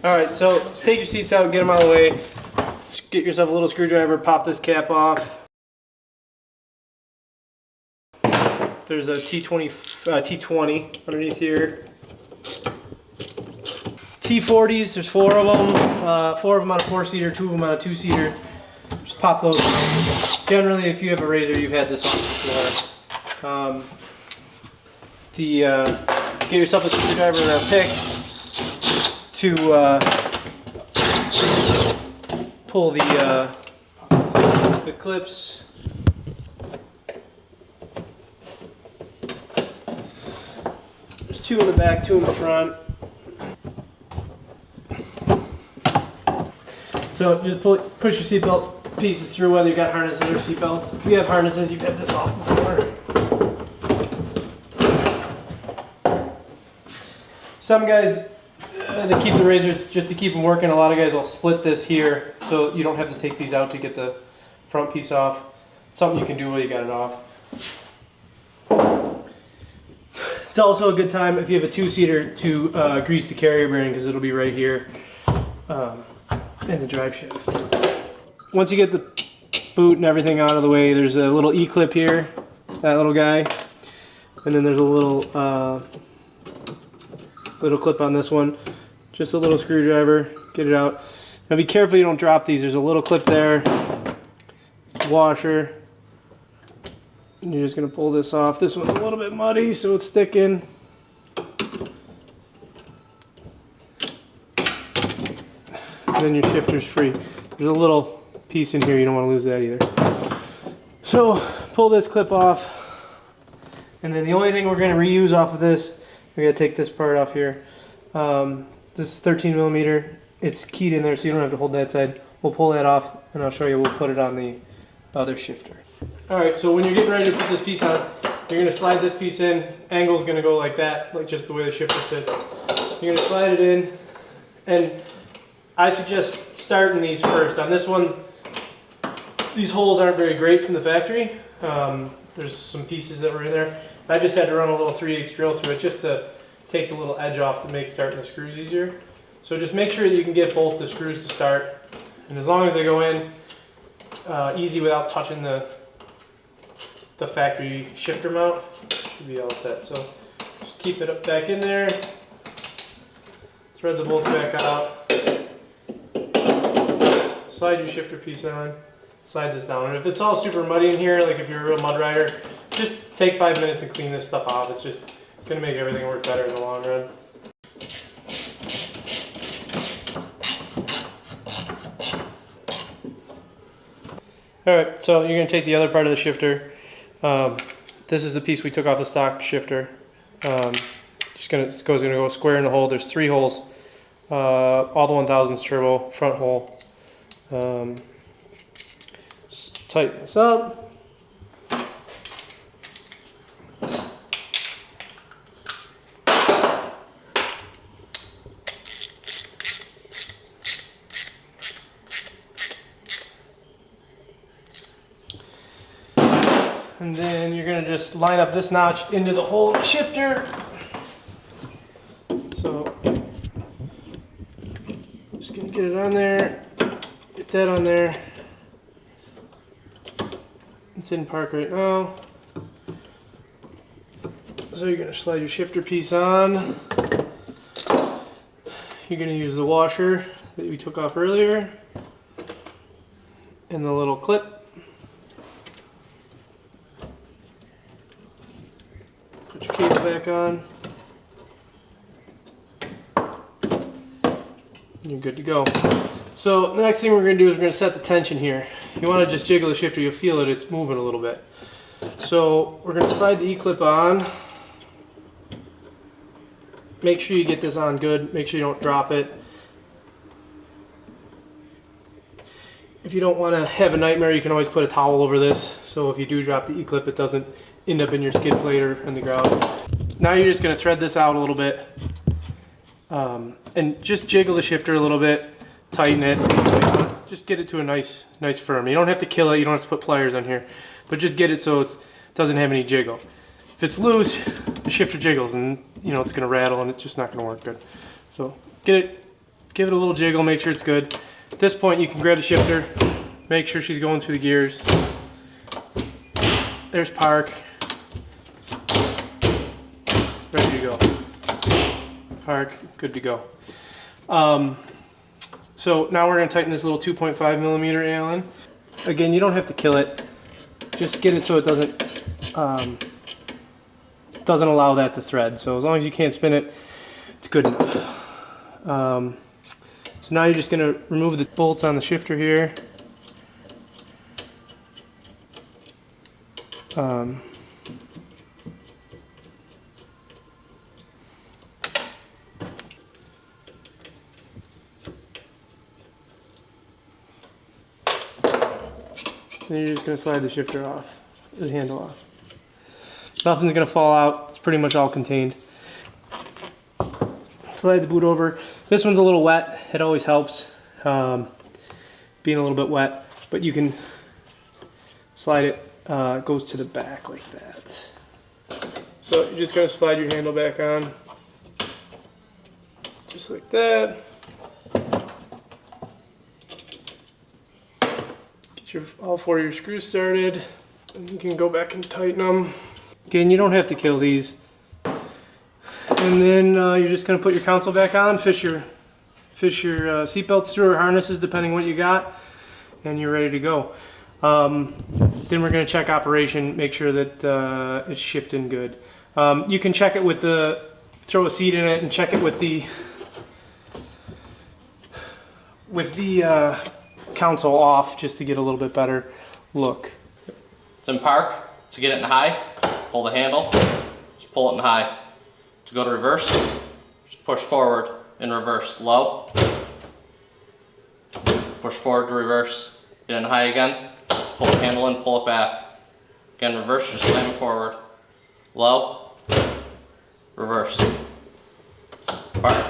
Alright, so take your seats out, get them out of the way. Just get yourself a little screwdriver, pop this cap off. There's a T20 underneath here. T40s, there's 4 of them. 4 of them on a 4-seater, 2 of them on a 2-seater. Just pop those out. Generally, if you have a razor, you've had this on before. Get yourself a screwdriver or a pick to pull the clips. There's 2 in the back, 2 in the front. So just push your seatbelt pieces through, whether you got harnesses or seatbelts. If you have harnesses, you've had this off before. Some guys, they keep the razors just to keep them working. A lot of guys will split this here, so you don't have to take these out to get the front piece off. Something you can do while you got it off. It's also a good time if you have a 2-seater to grease the carrier bearing, because it'll be right here in the drive shaft. Once you get the boot and everything out of the way, there's a little E-clip here, that little guy, and then there's a little clip on this one. Just a little screwdriver, get it out. Now be careful you don't drop these. There's a little clip there, washer, and you're just going to pull this off. This one's a little bit muddy, so it's sticking. And then your shifter's free. There's a little piece in here, you don't want to lose that either. So pull this clip off, and then the only thing we're going to reuse off of this, we're going to take this part off here. This is 13 millimeter. It's keyed in there, so you don't have to hold that side. We'll pull that off, and I'll show you. We'll put it on the other shifter. Alright, so when you're getting ready to put this piece on, you're going to slide this piece in. Angle's going to go like that, like just the way the shifter sits. You're going to slide it in, and I suggest starting these first. On this one, these holes aren't very great from the factory. There's some pieces that were in there. I just had to run a little 3/8 drill through it just to take the little edge off to make starting the screws easier. So just make sure that you can get both the screws to start. And as long as they go in easy without touching the factory shifter mount, should be all set. So just keep it up back in there. Thread the bolts back out. Slide your shifter piece on. Slide this down. And if it's all super muddy in here, like if you're a real mud rider, just take 5 minutes and clean this stuff off. It's just going to make everything work better in the long run. Alright, so you're going to take the other part of the shifter. This is the piece we took off the stock shifter. It's going to go square in the hole. There's 3 holes. All the 1000s turbo, front hole. Just tighten this up. And then you're going to just line up this notch into the whole shifter. So, just going to get it on there, get that on there. It's in park right now. So you're going to slide your shifter piece on. You're going to use the washer that we took off earlier and the little clip. Put your cable back on. You're good to go. So the next thing we're going to do is we're going to set the tension here. You want to just jiggle the shifter, you'll feel it, it's moving a little bit. So we're going to slide the E-clip on. Make sure you get this on good, make sure you don't drop it. If you don't want to have a nightmare, you can always put a towel over this, so if you do drop the E-clip, it doesn't end up in your skid plate or in the ground. Now you're just going to thread this out a little bit, and just jiggle the shifter a little bit, tighten it, just get it to a nice firm. You don't have to kill it, you don't have to put pliers on here, but just get it so it doesn't have any jiggle. If it's loose, the shifter jiggles and it's going to rattle and it's just not going to work good. So get give it a little jiggle, make sure it's good. At this point, you can grab the shifter, make sure she's going through the gears. There's park. Ready to go. Park, good to go. So now we're going to tighten this little 2.5 millimeter Allen. Again, you don't have to kill it. Just get it so it doesn't allow that to thread. So as long as you can't spin it, it's good enough. So now you're just going to remove the bolts on the shifter here. Then you're just going to slide the shifter off, the handle off. Nothing's going to fall out. It's pretty much all contained. Slide the boot over. This one's a little wet. It always helps being a little bit wet, but you can slide it. It goes to the back like that. So you're just going to slide your handle back on, just like that. All 4 of your screws started, and you can go back and tighten them. Again, you don't have to kill these. And then you're just going to put your console back on, fish your seat belts through, or harnesses, depending what you got, and you're ready to go. Then we're going to check operation, make sure that it's shifting good. You can check it with throw a seat in it and check it with the console off, just to get a little bit better look. It's in park. To get it in high, pull the handle, just pull it in high. To go to reverse, just push forward in reverse, low. Push forward to reverse, get in high again, pull the handle in, pull it back. Again, reverse, just slam it forward. Low, reverse, park.